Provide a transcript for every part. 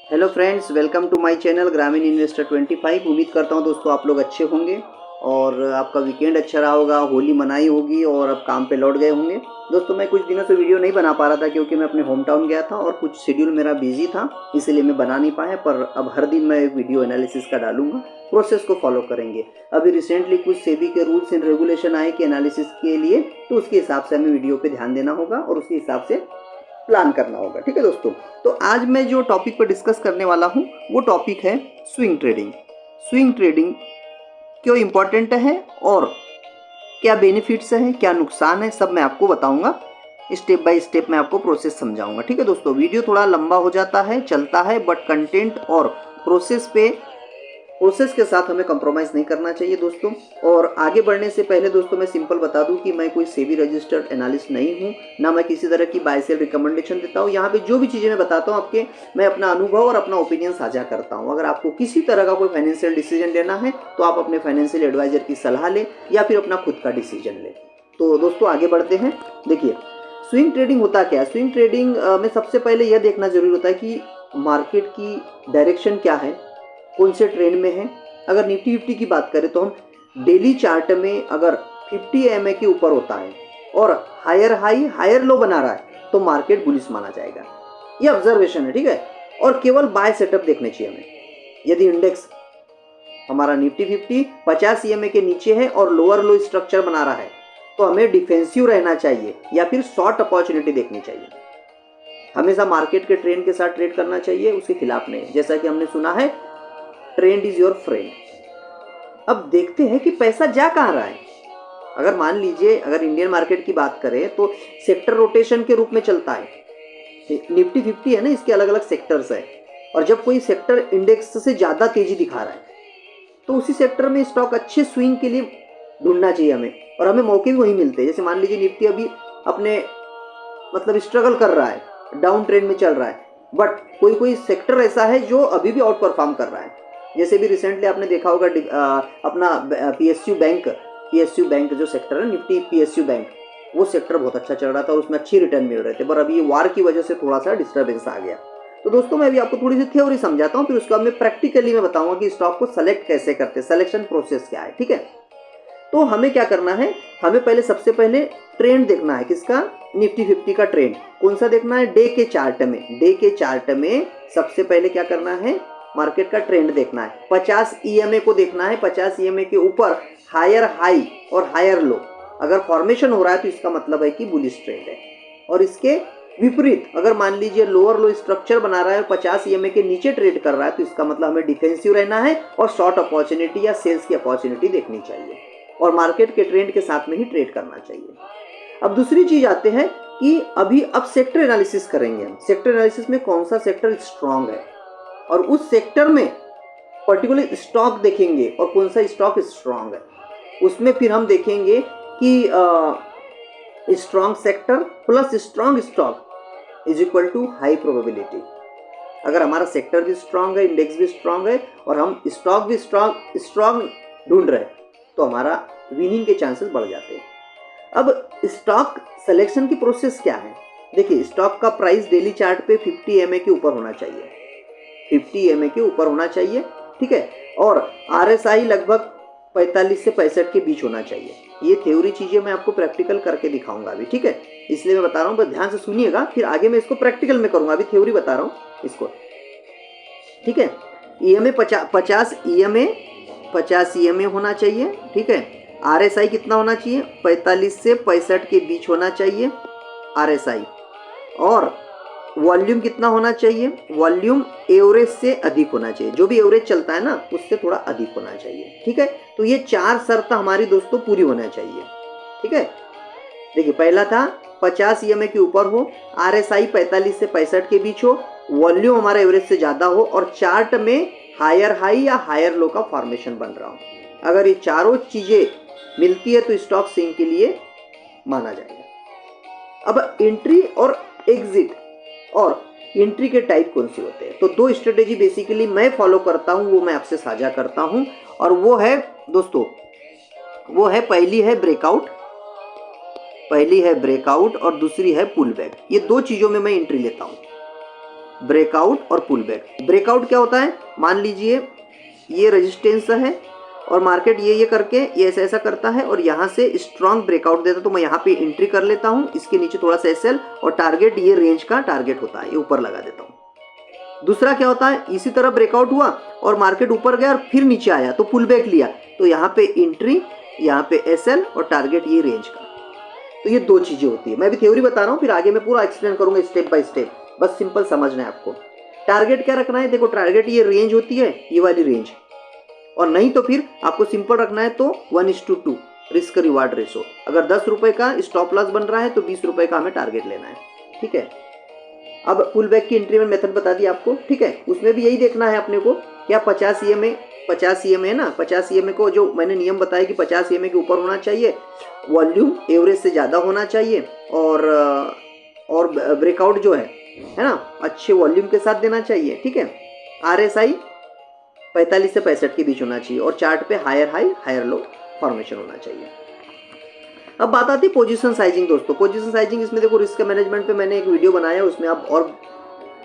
Hello friends, welcome to my channel Gramin investor 25। उम्मीद करता हूं दोस्तों आप लोग अच्छे होंगे और आपका वीकेंड अच्छा रहा होगा, होली मनाई होगी और अब काम पे लौट गए होंगे। दोस्तों मैं कुछ दिनों से वीडियो नहीं बना पा रहा था क्योंकि मैं अपने होम टाउन गया था और कुछ शेड्यूल मेरा बिजी था, इसलिए मैं बना नहीं पाया। पर अब हर दिन मैं एक वीडियो एनालिसिस का डालूंगा, प्रोसेस को फॉलो करेंगे। अभी रिसेंटली कुछ सेबी के रूल्स एंड रेगुलेशन आए कि एनालिसिस के लिए, तो उसके हिसाब से हमें वीडियो पे ध्यान देना होगा और उसके हिसाब से प्लान करना होगा। ठीक है दोस्तों, तो आज मैं जो टॉपिक पर डिस्कस करने वाला हूं वो टॉपिक है स्विंग ट्रेडिंग। स्विंग ट्रेडिंग क्यों इम्पोर्टेंट है और क्या बेनिफिट्स है, क्या नुकसान है, सब मैं आपको बताऊंगा। स्टेप बाय स्टेप मैं आपको प्रोसेस समझाऊंगा। ठीक है दोस्तों, वीडियो थोड़ा लंबा हो जाता है, चलता है, बट कंटेंट और प्रोसेस के साथ हमें कंप्रोमाइज़ नहीं करना चाहिए दोस्तों। और आगे बढ़ने से पहले दोस्तों मैं सिंपल बता दूं कि मैं कोई सेबी रजिस्टर्ड एनालिस्ट नहीं हूं, ना मैं किसी तरह की बाय सेल रिकमेंडेशन देता हूं। यहाँ पे जो भी चीज़ें मैं बताता हूं आपके, मैं अपना अनुभव और अपना ओपिनियन साझा करता हूं। अगर आपको किसी तरह का कोई फाइनेंशियल डिसीजन लेना है तो आप अपने फाइनेंशियल एडवाइजर की सलाह लें या फिर अपना खुद का डिसीजन लें। तो दोस्तों आगे बढ़ते हैं। देखिए, स्विंग ट्रेडिंग होता क्या है। स्विंग ट्रेडिंग में सबसे पहले यह देखना जरूरी होता है कि मार्केट की डायरेक्शन क्या है, कौन से ट्रेंड में है। अगर निफ्टी 50 की बात करें तो हम डेली चार्ट में अगर 50 EMA के ऊपर होता है और हायर हाई हायर लो बना रहा है तो मार्केट बुलिश माना जाएगा। ये ऑब्जर्वेशन है, ठीक है। और केवल बाय सेटअप देखने चाहिए हमें। यदि इंडेक्स हमारा निफ्टी 50 50 EMA के नीचे है और लोअर लो स्ट्रक्चर बना रहा है तो हमें डिफेंसिव रहना चाहिए या फिर शॉर्ट अपॉर्चुनिटी देखनी चाहिए। हमेशा मार्केट के ट्रेंड के साथ ट्रेड करना चाहिए, उसके खिलाफ नहीं। जैसा कि हमने सुना है, ट्रेंड इज योर फ्रेंड। अब देखते हैं कि पैसा जा कहाँ रहा है। अगर मान लीजिए, अगर इंडियन मार्केट की बात करें तो सेक्टर रोटेशन के रूप में चलता है। निफ्टी 50 है ना, इसके अलग अलग सेक्टर्स है और जब कोई सेक्टर इंडेक्स से ज़्यादा तेजी दिखा रहा है तो उसी सेक्टर में स्टॉक अच्छे स्विंग के लिए ढूंढना चाहिए हमें, और हमें मौके भी वही मिलते हैं। जैसे मान लीजिए निफ्टी अभी अपने मतलब स्ट्रगल कर रहा है, डाउन ट्रेंड में चल रहा है, बट कोई कोई सेक्टर ऐसा है जो अभी भी आउट परफॉर्म कर रहा है। जैसे भी रिसेंटली आपने देखा होगा अपना पीएसयू बैंक जो सेक्टर है, निफ्टी पीएसयू बैंक, वो सेक्टर बहुत अच्छा चल रहा था और उसमें अच्छी रिटर्न मिल रहे थे, पर अभी ये वार की वजह से थोड़ा सा डिस्टर्बेंस आ गया। तो दोस्तों मैं अभी आपको थोड़ी सी थ्योरी समझाता हूँ, फिर उसके बाद मैं प्रैक्टिकली मैं बताऊंगा कि स्टॉक को सेलेक्ट कैसे करते हैं, सिलेक्शन प्रोसेस क्या है। ठीक है, तो हमें क्या करना है, हमें पहले सबसे पहले ट्रेंड देखना है। किसका? निफ्टी 50 का ट्रेंड। कौन सा देखना है? डे के चार्ट में। डे के चार्ट में सबसे पहले क्या करना है, मार्केट का ट्रेंड देखना है। 50 EMA को देखना है। 50 EMA के ऊपर हायर हाई और हायर लो अगर फॉर्मेशन हो रहा है तो इसका मतलब है कि बुलिश ट्रेंड है। और इसके विपरीत अगर मान लीजिए लोअर लो स्ट्रक्चर बना रहा है और 50 EMA के नीचे ट्रेड कर रहा है तो इसका मतलब हमें डिफेंसिव रहना है और शॉर्ट अपॉर्चुनिटी या सेल्स की अपॉर्चुनिटी देखनी चाहिए और मार्केट के ट्रेंड के साथ में ही ट्रेड करना चाहिए। अब दूसरी चीज आते हैं कि अब सेक्टर एनालिसिस करेंगे हम। सेक्टर एनालिसिस में कौन सा सेक्टर स्ट्रांग है और उस सेक्टर में पर्टिकुलर स्टॉक देखेंगे और कौन सा स्टॉक स्ट्रांग है। उसमें फिर हम देखेंगे कि strong sector plus strong stock is equal to high probability. अगर हमारा सेक्टर भी स्ट्रांग है, इंडेक्स भी स्ट्रांग है और हम स्टॉक भी स्ट्रांग ढूंढ रहे हैं तो हमारा विनिंग के चांसेस बढ़ जाते हैं। अब स्टॉक सिलेक्शन की प्रोसेस क्या है। देखिए, स्टॉक का प्राइस डेली चार्ट पे 50 EMA के ऊपर होना चाहिए। 50 EMA के ऊपर होना चाहिए, ठीक है। और RSI लगभग 45 से 65 के बीच होना चाहिए। ये थ्योरी चीजें मैं आपको प्रैक्टिकल करके दिखाऊंगा अभी, ठीक है। इसलिए मैं बता रहा हूँ, बस ध्यान से सुनिएगा, फिर आगे मैं इसको प्रैक्टिकल में करूंगा। अभी थ्योरी बता रहा हूँ इसको, ठीक है। EMA 50 EMA होना चाहिए, ठीक है। RSI कितना होना चाहिए? 45 से 65 के बीच होना चाहिए RSI। और वॉल्यूम कितना होना चाहिए? वॉल्यूम एवरेज से अधिक होना चाहिए। जो भी एवरेज चलता है ना उससे थोड़ा अधिक होना चाहिए, ठीक है। तो ये 4 शर्त हमारी दोस्तों पूरी होना चाहिए, ठीक है। देखिए, पहला था 50 EMA के ऊपर हो, RSI 45 से 65 के बीच हो, वॉल्यूम हमारा एवरेज से ज़्यादा हो और चार्ट में हायर हाई या हायर लो का फॉर्मेशन बन रहा हो। अगर ये चारों चीज़ें मिलती है तो स्टॉक स्विंग के लिए माना जाएगा। अब एंट्री और एग्जिट और एंट्री के टाइप कौन से होते हैं, तो 2 स्ट्रेटेजी बेसिकली मैं फॉलो करता हूं, वो मैं आपसे साझा करता हूं। और वो है दोस्तों, वो है पहली है ब्रेकआउट और दूसरी है पुल बैक। ये 2 चीज़ों में मैं एंट्री लेता हूं। ब्रेकआउट और पुल बैक। ब्रेकआउट क्या होता है, मान लीजिए ये रेजिस्टेंस है और मार्केट ये करके ये ऐसा ऐसा करता है और यहाँ से स्ट्रांग ब्रेकआउट देता है, तो मैं यहाँ पे एंट्री कर लेता हूँ, इसके नीचे थोड़ा सा एसएल और टारगेट ये रेंज का टारगेट होता है, ये ऊपर लगा देता हूँ। दूसरा क्या होता है, इसी तरह ब्रेकआउट हुआ और मार्केट ऊपर गया और फिर नीचे आया तो पुल बैक लिया, तो यहाँ पे एंट्री, यहाँ पे एसएल और टारगेट ये रेंज का। तो ये दो चीजें होती है। मैं भी थ्योरी बता रहा हूँ, फिर आगे मैं पूरा एक्सप्लेन करूंगा स्टेप बाय स्टेप, बस सिंपल समझना है आपको। टारगेट क्या रखना है, देखो टारगेट ये रेंज होती है, ये वाली रेंज, और नहीं तो फिर आपको सिंपल रखना है तो 1:2 रिस्क रिवार्ड रेशो। अगर 10 रुपए का स्टॉप लॉस बन रहा है तो 20 रुपए का हमें टारगेट लेना है, ठीक है। अब पुल बैक की एंट्री में मेथड बता दी आपको, ठीक है। उसमें भी यही देखना है अपने को, क्या 50 EMA है ना, 50 EMA को जो मैंने नियम बताया कि 50 EMA के ऊपर होना चाहिए, वॉल्यूम एवरेज से ज़्यादा होना चाहिए, और ब्रेकआउट जो है ना अच्छे वॉल्यूम के साथ देना चाहिए, ठीक है। RSI 45 से 65 के बीच होना चाहिए और चार्ट पे higher high higher low formation होना चाहिए। अब बात आती है पोजीशन साइजिंग दोस्तों। पोजीशन साइजिंग इसमें देखो रिस्क मैनेजमेंट पे मैंने एक वीडियो बनाया है, उसमें आप और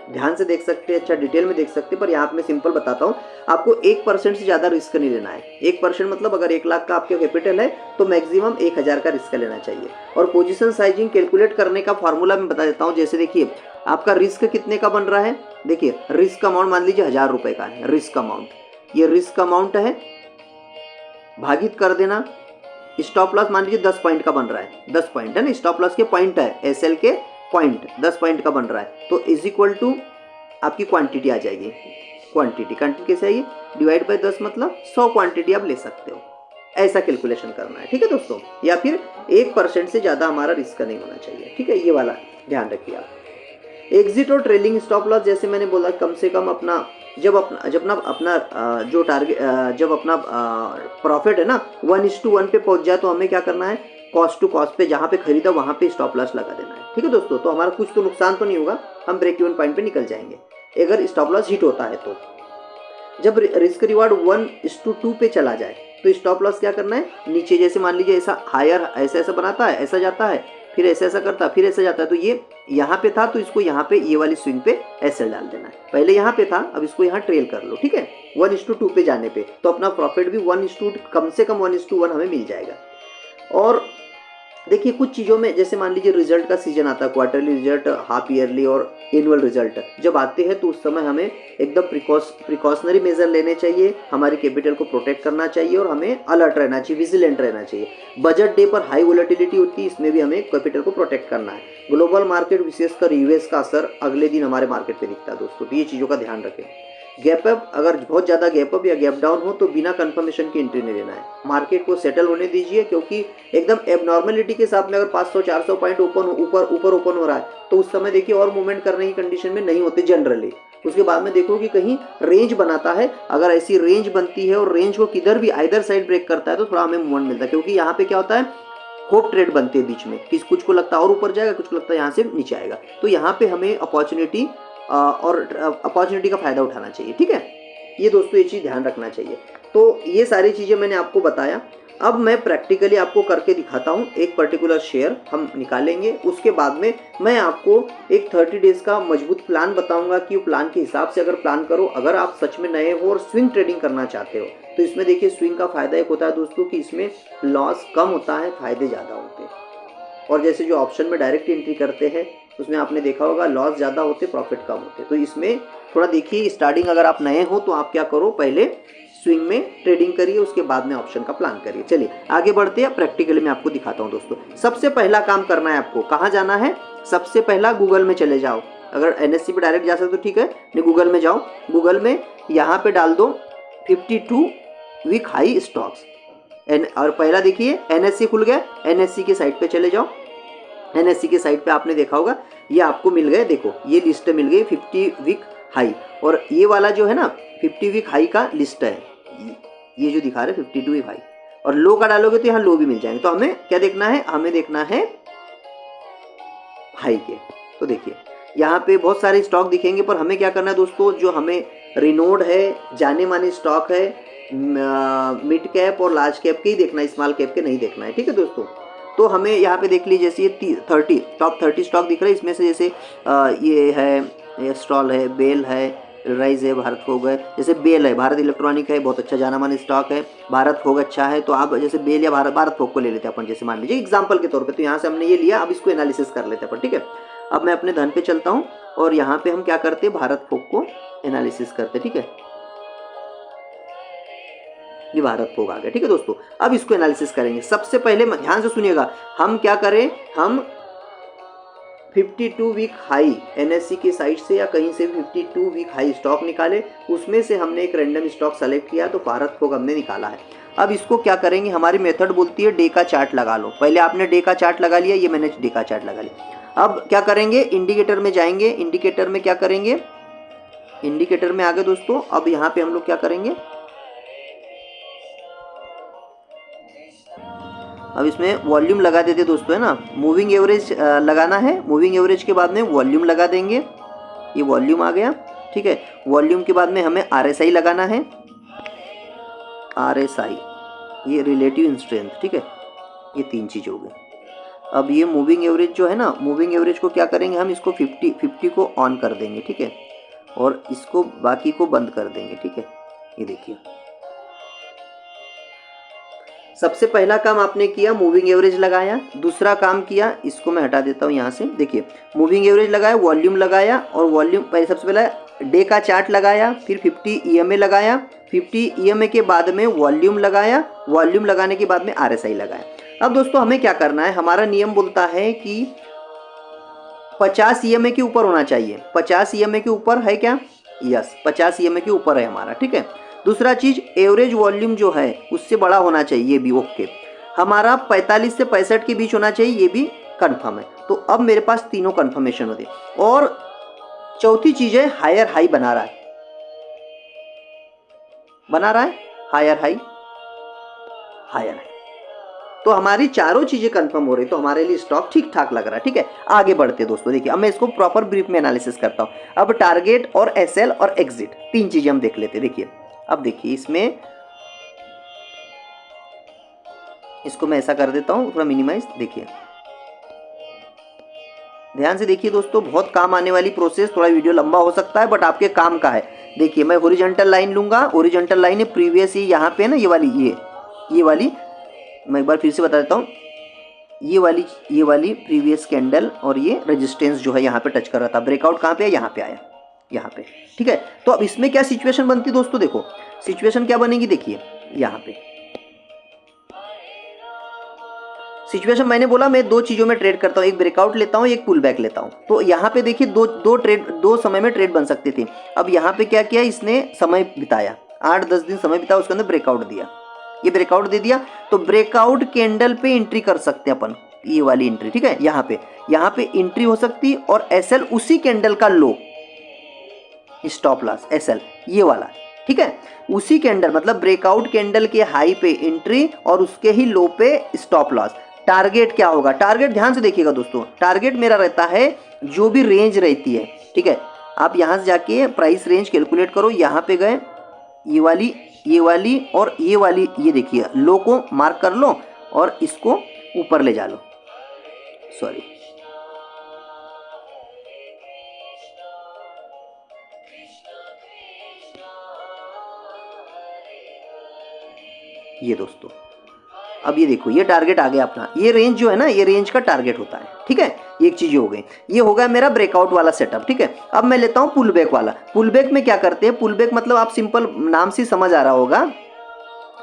ध्यान से देख सकते हैं, अच्छा डिटेल में देख सकते हैं, पर यहाँ पे मैं सिंपल बताता हूँ। आपको 1% से ज़्यादा रिस्क नहीं लेना है। 1% मतलब अगर 1 लाख का आपके कैपिटल है तो मैक्सिमम 1000 का रिस्क लेना चाहिए। और पोजीशन साइजिंग कैलकुलेट करने का फॉर्मूला मैं बता देता हूँ। जैसे देखिए आपका रिस्क कितने का बन रहा है, देखिए रिस्क अमाउंट मान लीजिए 1000 रुपये का है रिस्क अमाउंट, ये रिस्क अमाउंट है, भागित कर देना स्टॉप लॉस मान लीजिए 10 पॉइंट का बन रहा है, 10 पॉइंट है ना, स्टॉप लॉस के पॉइंट है, एसएल के पॉइंट 10 पॉइंट का बन रहा है, तो इज इक्वल टू आपकी क्वांटिटी आ जाएगी। क्वांटिटी कैसे आएगी, डिवाइड बाय 10 मतलब 100 क्वांटिटी आप ले सकते हो, ऐसा कैलकुलेशन करना है, ठीक है दोस्तों। या फिर 1% से ज़्यादा हमारा रिस्क नहीं होना चाहिए, ठीक है, ये वाला ध्यान रखिए आप। एग्जिट और ट्रेलिंग स्टॉप लॉस जैसे मैंने बोला कम से कम अपना जब अपना जो टारगेट जब अपना प्रॉफिट है ना 1:1 पे पहुंच जाए तो हमें क्या करना है, कॉस्ट टू कॉस्ट पे जहाँ पे खरीदा वहाँ पे स्टॉप लॉस लगा देना है, ठीक है दोस्तों। तो हमारा कुछ तो नुकसान तो नहीं होगा, हम ब्रेक इवन पॉइंट पे निकल जाएंगे अगर स्टॉप लॉस हिट होता है तो। जब रिस्क रिवार्ड 1:2 पे चला जाए तो स्टॉप लॉस क्या करना है, नीचे जैसे मान लीजिए ऐसा हायर ऐसा बनाता है, ऐसा जाता है, फिर ऐसा करता है, फिर ऐसा जाता है, तो ये यहाँ पे था तो इसको यहाँ पे ये वाली स्विंग पे ऐसे डाल देना है। पहले यहाँ पे था, अब इसको यहाँ ट्रेल कर लो, ठीक है। 1:2 पे जाने पे तो अपना प्रॉफिट भी 1:2 कम से कम 1:1 हमें मिल जाएगा। और देखिए कुछ चीज़ों में जैसे मान लीजिए रिजल्ट का सीजन आता है, क्वार्टरली रिजल्ट, हाफ ईयरली और एनुअल रिजल्ट जब आते हैं तो उस समय हमें एकदम प्रिकॉशनरी मेजर लेने चाहिए, हमारे कैपिटल को प्रोटेक्ट करना चाहिए और हमें अलर्ट रहना चाहिए, विजिलेंट रहना चाहिए। बजट डे पर हाई वोलेटिलिटी होती है, इसमें भी हमें कैपिटल को प्रोटेक्ट करना है। ग्लोबल मार्केट विशेषकर यूएस का असर अगले दिन हमारे मार्केट पर दिखता है दोस्तों, तो ये चीज़ों का ध्यान रखें। गैप अप, अगर बहुत ज़्यादा गैप अप या गैप डाउन हो तो बिना कंफर्मेशन की एंट्री नहीं लेना है, मार्केट को सेटल होने दीजिए, क्योंकि एकदम एबनॉर्मलिटी के साथ में अगर 500-400 पॉइंट ऊपर ओपन हो रहा है तो उस समय देखिए और मूवमेंट करने की कंडीशन में नहीं होते जनरली। उसके बाद में देखो कि कहीं रेंज बनाता है, अगर ऐसी रेंज बनती है और रेंज को किधर भी आइदर साइड ब्रेक करता है तो थोड़ा हमें मूवमेंट मिलता है, क्योंकि यहाँ पे क्या होता है होप ट्रेड बनते हैं बीच में, कि कुछ को लगता है और ऊपर जाएगा, कुछ को लगता है यहाँ से नीचे आएगा, तो यहाँ पे हमें अपॉर्चुनिटी का फायदा उठाना चाहिए, ठीक है। ये दोस्तों ये चीज़ ध्यान रखना चाहिए। तो ये सारी चीज़ें मैंने आपको बताया। अब मैं प्रैक्टिकली आपको करके दिखाता हूँ, एक पर्टिकुलर शेयर हम निकालेंगे, उसके बाद में मैं आपको एक 30 डेज का मजबूत प्लान बताऊंगा कि प्लान के हिसाब से अगर प्लान करो, अगर आप सच में नए हो और स्विंग ट्रेडिंग करना चाहते हो तो इसमें देखिए स्विंग का फायदा एक होता है दोस्तों कि इसमें लॉस कम होता है, फायदे ज़्यादा होते हैं। और जैसे जो ऑप्शन में डायरेक्ट एंट्री करते हैं उसमें आपने देखा होगा लॉस ज़्यादा होते, प्रॉफिट कम होते। तो इसमें थोड़ा देखिए, स्टार्टिंग अगर आप नए हो तो आप क्या करो, पहले स्विंग में ट्रेडिंग करिए, उसके बाद में ऑप्शन का प्लान करिए। चलिए आगे बढ़ते हैं, प्रैक्टिकली मैं आपको दिखाता हूं दोस्तों। सबसे पहला काम करना है आपको, कहाँ जाना है, सबसे पहला गूगल में चले जाओ। अगर एनएससी पे डायरेक्ट जा सकते तो ठीक है, नहीं गूगल में जाओ। गूगल में यहाँ पे डाल दो 52 वीक हाई स्टॉक्स, और पहला देखिए एनएससी खुल गया, एनएससी के साइट पे चले जाओ। एनएससी के साइट पे आपने देखा होगा ये आपको मिल गए, देखो ये लिस्ट मिल गई 50 वीक हाई, और ये वाला जो है ना 50 वीक हाई का लिस्ट है, ये जो दिखा रहे 52 वीक हाई, और लो का डालोगे तो यहाँ लो भी मिल जाएंगे। तो हमें क्या देखना है, हमें देखना है हाई के। तो देखिए यहाँ पे बहुत सारे स्टॉक दिखेंगे, पर हमें क्या करना है दोस्तों, जो हमें रिनोड है, जाने माने स्टॉक है, मिड कैप और लार्ज कैप के ही देखना है, स्मॉल कैप के नहीं देखना है, ठीक है दोस्तों। तो हमें यहाँ पे देख लीजिए जैसे ये 30 टॉप 30 स्टॉक दिख रहे हैं, इसमें से जैसे ये है एस्ट्रॉल है, बेल है, राइज है, भारत फोग है। जैसे बेल है, भारत इलेक्ट्रॉनिक है, बहुत अच्छा जाना माना स्टॉक है। भारत फोग अच्छा है, तो आप जैसे बेल या भारत फोग को ले लेते हैं अपन, जैसे मान लीजिए एग्जांपल के तौर पे। तो यहाँ से हमने ये लिया, अब इसको एनालिसिस कर लेते हैं अपन, ठीक है। अब मैं अपने धन पे चलता हूँ और यहाँ पे हम क्या करते हैं, भारत फोग को एनालिसिस करते हैं, ठीक है। ये भारत फोग आ गया, ठीक है दोस्तों। अब इसको एनालिसिस करेंगे। सबसे पहले ध्यान से सुनिएगा, हम क्या करें, हम 52 वीक हाई एनएससी की साइट से या कहीं से 52 वीक हाई स्टॉक निकाले, उसमें से हमने एक रैंडम स्टॉक सेलेक्ट किया, तो भारत फोग हमने निकाला है। अब इसको क्या करेंगे, हमारी मेथड बोलती है डे का चार्ट लगा लो। पहले आपने डे का चार्ट लगा लिया, ये मैंने डे का चार्ट लगा लिया। अब क्या करेंगे, इंडिकेटर में जाएंगे। इंडिकेटर में क्या करेंगे, इंडिकेटर में आ गए दोस्तों। अब यहाँ पे हम लोग क्या करेंगे, अब इसमें वॉल्यूम लगा देते दोस्तों, है ना। मूविंग एवरेज लगाना है, मूविंग एवरेज के बाद में वॉल्यूम लगा देंगे। ये वॉल्यूम आ गया, ठीक है। वॉल्यूम के बाद में हमें आरएसआई लगाना है, आरएसआई, ये रिलेटिव स्ट्रेंथ, ठीक है। ये 3 चीज़ हो गई। अब ये मूविंग एवरेज जो है ना, मूविंग एवरेज को क्या करेंगे हम, इसको 50 को ऑन कर देंगे, ठीक है, और इसको बाकी को बंद कर देंगे, ठीक है। ये देखिए, सबसे पहला काम आपने किया, मूविंग एवरेज लगाया। दूसरा काम किया, इसको मैं हटा देता हूँ यहाँ से। देखिए, मूविंग एवरेज लगाया, वॉल्यूम लगाया, और वॉल्यूम पहले सबसे पहले डे का चार्ट लगाया, फिर 50 ईएमए लगाया, 50 ईएमए के बाद में वॉल्यूम लगाया, वॉल्यूम लगाने के बाद में आरएसआई लगाया। अब दोस्तों हमें क्या करना है, हमारा नियम बोलता है कि 50 ईएमए के ऊपर होना चाहिए। 50 ईएमए के ऊपर है क्या, यस, 50 ईएमए के ऊपर है हमारा, ठीक है। दूसरा चीज, एवरेज वॉल्यूम जो है उससे बड़ा होना चाहिए, ये भी ओके। हमारा 45 से 65 के बीच होना चाहिए, ये भी कंफर्म है। तो अब मेरे पास तीनों कंफर्मेशन होते। और चौथी चीज है, हायर हाई बना रहा है, बना रहा है हायर हाई, हायर हाई। तो हमारी चारों चीजें कंफर्म हो रही, तो हमारे लिए स्टॉक ठीक ठाक लग रहा है, ठीक है। आगे बढ़ते दोस्तों, देखिए अब मैं इसको प्रॉपर ब्रीफ में एनालिसिस करता हूँ। अब टारगेट और एसएल और एग्जिट, 3 चीजें हम देख लेते। देखिए, अब देखिए इसमें, इसको मैं ऐसा कर देता हूँ थोड़ा मिनिमाइज। देखिए, ध्यान से देखिए दोस्तों, बहुत काम आने वाली प्रोसेस, थोड़ा वीडियो लंबा हो सकता है बट आपके काम का है। देखिए, मैं हॉरिजॉन्टल लाइन लूंगा, हॉरिजॉन्टल लाइन है प्रीवियस ही यहाँ पे ना, ये वाली मैं एक बार फिर से बता देता हूँ, ये वाली प्रीवियस कैंडल और ये रेजिस्टेंस जो है यहाँ पे टच कर रहा था। ब्रेकआउट कहाँ पे है, यहाँ पे आया, यहाँ पे, ठीक है। तो अब इसमें क्या सिचुएशन बनती है दोस्तों, देखो सिचुएशन क्या बनेगी। देखिए यहाँ पे सिचुएशन, मैंने बोला मैं 2 चीजों में ट्रेड करता हूँ, एक ब्रेकआउट लेता हूँ, एक पुल बैक लेता हूँ। तो यहाँ पे देखिए दो समय में ट्रेड बन सकती थी। अब यहाँ पे क्या किया, इसने समय बिताया, 8-10 दिन समय बिताया, उसके अंदर ब्रेकआउट दिया, ये ब्रेकआउट दे दिया। तो ब्रेकआउट कैंडल पे एंट्री कर सकते हैं अपन, ये वाली एंट्री, ठीक है। यहाँ पे एंट्री हो सकती है, और एसएल उसी कैंडल का लो, स्टॉप लॉस एसएल ये वाला, ठीक है। उसी कैंडल मतलब ब्रेकआउट कैंडल के हाई पे एंट्री और उसके ही लो पे स्टॉप लॉस। टारगेट क्या होगा, टारगेट ध्यान से देखिएगा दोस्तों, टारगेट मेरा रहता है जो भी रेंज रहती है, ठीक है। आप यहाँ से जाके प्राइस रेंज कैलकुलेट करो, यहाँ पे गए, ये वाली और ये वाली, ये देखिए लो को मार्क कर लो और इसको ऊपर ले जा लो, सॉरी, ये दोस्तों। अब ये देखो, ये टारगेट आ गया अपना, ये रेंज जो है ना, ये रेंज का टारगेट होता है, ठीक है। एक चीज हो गई, ये हो गया मेरा ब्रेकआउट वाला सेटअप, ठीक है। अब मैं लेता हूं पुल बैक वाला। पुल बैक में क्या करते हैं, पुल बैक मतलब आप सिंपल नाम से समझ आ रहा होगा,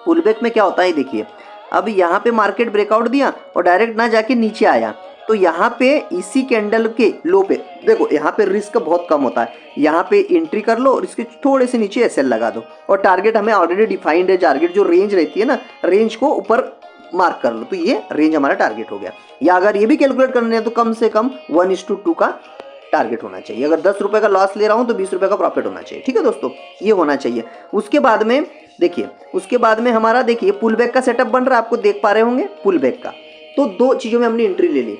पुल बैक में क्या होता है। देखिए, अब यहाँ पे मार्केट ब्रेकआउट दिया और डायरेक्ट ना जाके नीचे आया, तो यहाँ पे इसी कैंडल के लो पे देखो, यहाँ पे रिस्क बहुत कम होता है, यहाँ पे एंट्री कर लो और इसके थोड़े से नीचे एसएल लगा दो, और टारगेट हमें ऑलरेडी डिफाइंड है, टारगेट जो रेंज रहती है ना, रेंज को ऊपर मार्क कर लो, तो ये रेंज हमारा टारगेट हो गया। या अगर ये भी कैलकुलेट करने हैं तो कम से कम 1:2 का टारगेट होना चाहिए। अगर 10 रुपए का लॉस ले रहा हूँ तो 20 रुपए का प्रॉफिट होना चाहिए, ठीक है दोस्तों, ये होना चाहिए। उसके बाद में देखिए, उसके बाद में हमारा देखिए पुल बैक का सेटअप बन रहा है, आपको देख पा रहे होंगे पुल बैक का। तो 2 चीज़ों में हमने एंट्री ले ली।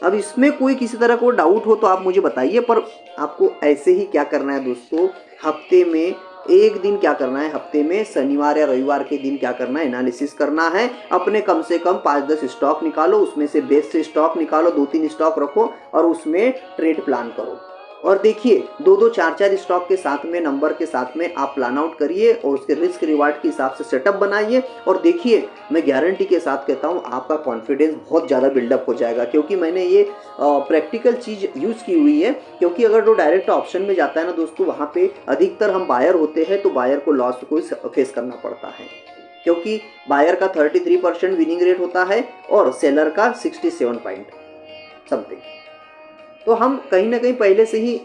अब इसमें कोई किसी तरह को डाउट हो तो आप मुझे बताइए, पर आपको ऐसे ही क्या करना है दोस्तों, हफ्ते में एक दिन क्या करना है, हफ्ते में शनिवार या रविवार के दिन क्या करना है, एनालिसिस करना है। अपने कम से कम 5-10 स्टॉक निकालो, उसमें से बेस्ट स्टॉक निकालो, 2-3 स्टॉक रखो और उसमें ट्रेड प्लान करो। और देखिए 2-2 4-4 स्टॉक के साथ में, नंबर के साथ में आप प्लान आउट करिए और उसके रिस्क रिवार्ड के हिसाब से सेटअप बनाइए। और देखिए मैं गारंटी के साथ कहता हूँ आपका कॉन्फिडेंस बहुत ज़्यादा बिल्डअप हो जाएगा, क्योंकि मैंने ये प्रैक्टिकल चीज़ यूज़ की हुई है। क्योंकि अगर जो डायरेक्ट ऑप्शन में जाता है ना दोस्तों, वहाँ पे अधिकतर हम बायर होते हैं तो बायर को लॉस को फेस करना पड़ता है, क्योंकि बायर का 33% विनिंग रेट होता है और सेलर का 67 पॉइंट समथिंग। तो हम कहीं ना कहीं पहले से ही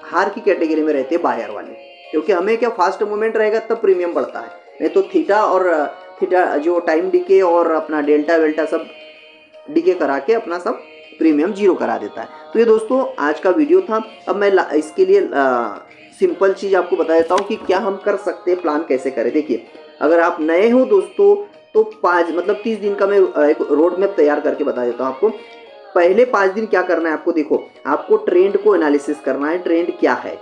हार की कैटेगरी में रहते हैं बायर वाले, क्योंकि हमें क्या फास्ट मूवमेंट रहेगा तब प्रीमियम बढ़ता है, नहीं तो थीटा जो टाइम डिके और अपना डेल्टा वेल्टा सब डिके करा के अपना सब प्रीमियम जीरो करा देता है। तो ये दोस्तों आज का वीडियो था। अब मैं इसके लिए सिंपल चीज़ आपको बता देता हूँ कि क्या हम कर सकते हैं, प्लान कैसे करें। देखिए अगर आप नए हो दोस्तों तो 30 दिन का मैं एक रोड मैप तैयार करके बता देता हूँ आपको। पहले 5 दिन क्या करना है आपको, देखो आपको ट्रेंड को एनालिसिस करना है, ट्रेंड क्या है।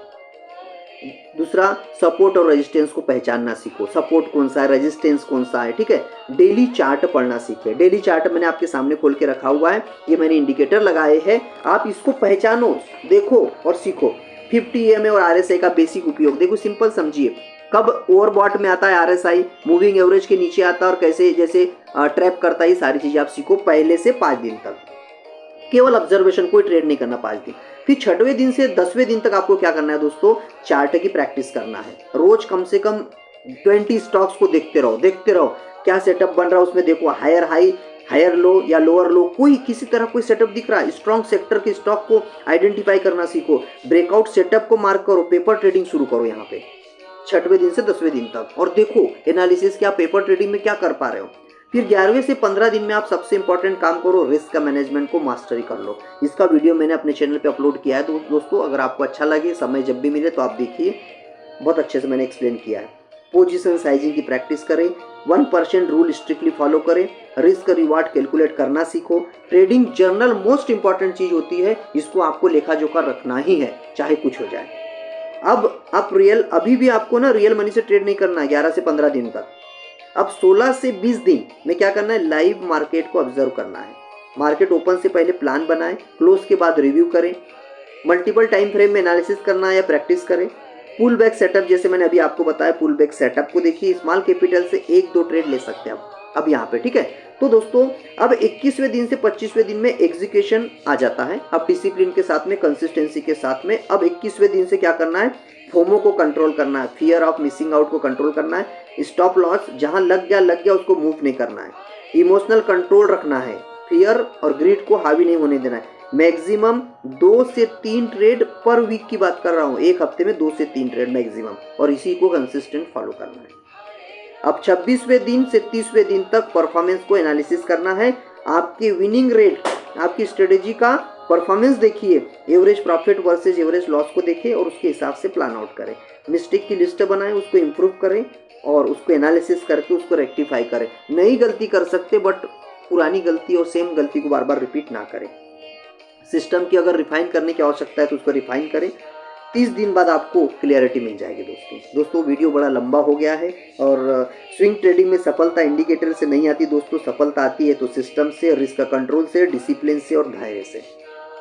दूसरा, सपोर्ट और रेजिस्टेंस को पहचानना सीखो, सपोर्ट कौन सा है, रेजिस्टेंस कौन सा है, ठीक है। डेली चार्ट पढ़ना सीखे, डेली चार्ट मैंने आपके सामने खोल के रखा हुआ है, ये मैंने इंडिकेटर लगाए हैं, आप इसको पहचानो, देखो और सीखो। 50 EMA और RSI का बेसिक उपयोग देखो, सिंपल समझिए। कब ओवरबॉट में आता है RSI, मूविंग एवरेज के नीचे आता है और कैसे जैसे ट्रैप करता है, ये सारी चीजें आप सीखो पहले से 5 दिन तक। केवल ऑब्जर्वेशन, कोई ट्रेड नहीं करना 5 दिन। फिर 6वें दिन से 10वें दिन तक आपको क्या करना है दोस्तों, चार्ट की प्रैक्टिस करना है। रोज कम से कम 20 स्टॉक्स को देखते रहो क्या सेटअप बन रहा है उसमें। देखो हायर हाई, हायर लो या लोअर लो, कोई किसी तरह कोई सेटअप दिख रहा है, स्ट्रॉन्ग सेक्टर के स्टॉक को आइडेंटिफाई करना सीखो, ब्रेकआउट सेटअप को मार्क करो, पेपर ट्रेडिंग शुरू करो यहाँ पे 6वें दिन से 10वें दिन तक। और देखो एनालिसिस क्या पेपर ट्रेडिंग में क्या कर पा रहे हो। फिर 11वें से 15 दिन में आप सबसे इंपॉर्टेंट काम करो, रिस्क का मैनेजमेंट को मास्टरी कर लो। इसका वीडियो मैंने अपने चैनल पे अपलोड किया है, तो दोस्तों अगर आपको अच्छा लगे, समय जब भी मिले तो आप देखिए, बहुत अच्छे से मैंने एक्सप्लेन किया है। पोजीशन साइजिंग की प्रैक्टिस करें, 1% रूल स्ट्रिक्टली फॉलो करें, रिस्क रिवार्ड कैलकुलेट करना सीखो। ट्रेडिंग जर्नल मोस्ट इंपॉर्टेंट चीज होती है, इसको आपको लेखा जोखा रखना ही है, चाहे कुछ हो जाए। अब आप अभी भी आपको ना रियल मनी से ट्रेड नहीं करना है 11 से 15 दिन तक। अब 16 से 20 दिन में क्या करना है, लाइव मार्केट को ऑब्जर्व करना है। मार्केट ओपन से पहले प्लान बनाएं, क्लोज के बाद रिव्यू करें, मल्टीपल टाइम फ्रेम में एनालिसिस करना है या प्रैक्टिस करें। पुल बैक सेटअप, जैसे मैंने अभी आपको बताया, पुल बैक सेटअप को देखिए, स्मॉल कैपिटल से 1-2 ट्रेड ले सकते हैं अब यहाँ पे, ठीक है। तो दोस्तों अब 21वें दिन से 25वें दिन में एग्जीक्यूशन आ जाता है। अब डिसिप्लिन के साथ में, कंसिस्टेंसी के साथ में, अब 21वें दिन से क्या करना है, फोमो को कंट्रोल करना है, फियर ऑफ मिसिंग आउट को कंट्रोल करना है, स्टॉप लॉस जहां लग गया उसको मूव नहीं करना है, इमोशनल कंट्रोल रखना है, फियर और ग्रीड को हावी नहीं होने देना है। मैक्सिमम 2 से 3 ट्रेड पर वीक की बात कर रहा हूं, एक हफ्ते में 2 से 3 ट्रेड मैक्सिमम, और इसी को कंसिस्टेंट फॉलो करना है। अब 26वें दिन से 30वें दिन तक परफॉर्मेंस को एनालिसिस करना है। आपकी विनिंग रेट, आपकी स्ट्रेटेजी का परफॉर्मेंस देखिए, average profit versus average loss को देखिए और उसके हिसाब से प्लान आउट करें। मिस्टेक की लिस्ट बनाएं, उसको इम्प्रूव करें और उसको एनालिसिस करके उसको रेक्टिफाई करें। नई गलती कर सकते बट पुरानी गलती और सेम गलती को बार बार रिपीट ना करें। सिस्टम की अगर रिफाइन करने की आवश्यकता है तो उसको रिफाइन करें। 30 दिन बाद आपको क्लियरिटी मिल जाएगी दोस्तों वीडियो बड़ा लंबा हो गया है, और स्विंग ट्रेडिंग में सफलता इंडिकेटर से नहीं आती दोस्तों, सफलता आती है तो सिस्टम से, रिस्क कंट्रोल से, डिसिप्लिन से और धैर्य से।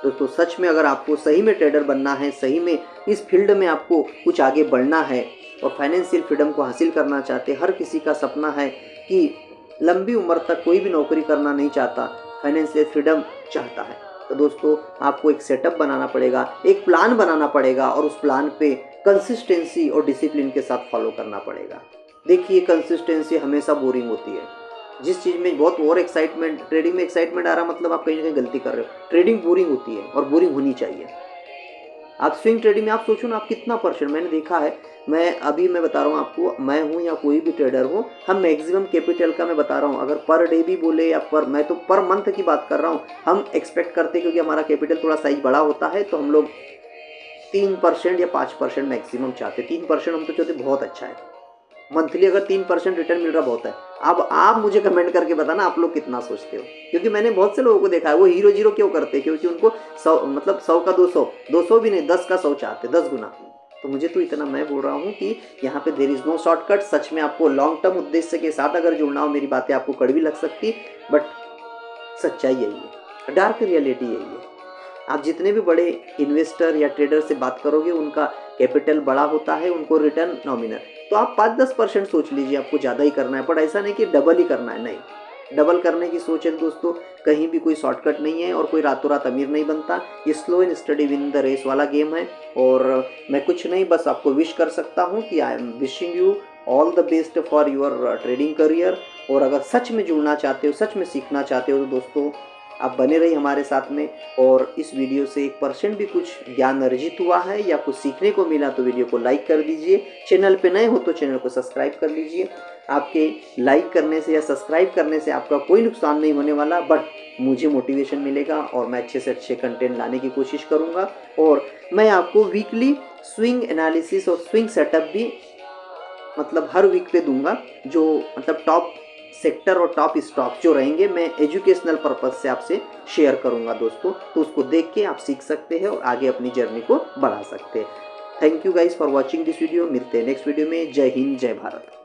दोस्तों सच में अगर आपको सही में ट्रेडर बनना है, सही में इस फील्ड में आपको कुछ आगे बढ़ना है और फाइनेंशियल फ्रीडम को हासिल करना चाहते, हर किसी का सपना है कि लंबी उम्र तक कोई भी नौकरी करना नहीं चाहता, फाइनेंशियल फ्रीडम चाहता है, तो दोस्तों आपको एक सेटअप बनाना पड़ेगा, एक प्लान बनाना पड़ेगा और उस प्लान पे कंसिस्टेंसी और डिसिप्लिन के साथ फॉलो करना पड़ेगा। देखिए कंसिस्टेंसी हमेशा बोरिंग होती है, जिस चीज़ में बहुत और एक्साइटमेंट, ट्रेडिंग में एक्साइटमेंट आ रहा मतलब आप कहीं ना कहीं गलती कर रहे हो। ट्रेडिंग बोरिंग होती है और बोरिंग होनी चाहिए। आप स्विंग ट्रेडिंग में आप सोचो ना, आप कितना परसेंट, मैंने देखा है, मैं बता रहा हूँ आपको, मैं हूँ या कोई भी ट्रेडर हो, हम मैक्सिमम कैपिटल का मैं बता रहा हूँ, अगर पर डे भी बोले या मैं तो पर मंथ की बात कर रहा हूँ, हम एक्सपेक्ट करते क्योंकि हमारा कैपिटल थोड़ा साइज बड़ा होता है तो हम लोग 3% या 5% मैक्सिमम चाहते। 3% हम तो चाहते बहुत अच्छा है, मंथली अगर 3% रिटर्न मिल रहा बहुत है। अब आप मुझे कमेंट करके बताना आप लोग कितना सोचते हो, क्योंकि मैंने बहुत से लोगों को देखा है वो हीरो जीरो क्यों करते हैं, क्योंकि उनको 100 का 200 भी नहीं 10 का 100 चाहते, 10 गुना। तो मुझे तो इतना, मैं बोल रहा हूँ कि यहाँ पे देयर इज नो शॉर्टकट। सच में आपको लॉन्ग टर्म उद्देश्य के साथ अगर जुड़ना हो, मेरी बातें आपको कड़वी लग सकती बट सच्चाई यही है, डार्क रियलिटी यही है। आप जितने भी बड़े इन्वेस्टर या ट्रेडर से बात करोगे उनका कैपिटल बड़ा होता है, उनको रिटर्न नॉमिनल। तो आप 5-10% सोच लीजिए, आपको ज़्यादा ही करना है, पर ऐसा नहीं कि डबल ही करना है, नहीं। डबल करने की सोच है दोस्तों, कहीं भी कोई शॉर्टकट नहीं है और कोई रातों रात अमीर नहीं बनता। ये slow and steady win the race वाला गेम है। और मैं कुछ नहीं, बस आपको विश कर सकता हूँ कि I am wishing you all the best for your trading career. और अगर सच में जुड़ना चाहते हो, सच में सीखना चाहते हो तो दोस्तों आप बने रहिए हमारे साथ में। और इस वीडियो से 1% भी कुछ ज्ञान अर्जित हुआ है या कुछ सीखने को मिला तो वीडियो को लाइक कर दीजिए। चैनल पे नए हो तो चैनल को सब्सक्राइब कर लीजिए। आपके लाइक करने से या सब्सक्राइब करने से आपका कोई नुकसान नहीं होने वाला, बट मुझे मोटिवेशन मिलेगा और मैं अच्छे से अच्छे कंटेंट लाने की कोशिश करूँगा। और मैं आपको वीकली स्विंग एनालिसिस और स्विंग सेटअप भी मतलब हर वीक पे दूंगा, जो मतलब टॉप सेक्टर और टॉप स्टॉक जो रहेंगे मैं एजुकेशनल पर्पज से आपसे शेयर करूंगा दोस्तों। तो उसको देख के आप सीख सकते हैं और आगे अपनी जर्नी को बढ़ा सकते हैं। Thank you guys for watching this video. मिलते हैं नेक्स्ट वीडियो में। जय हिंद, जय भारत।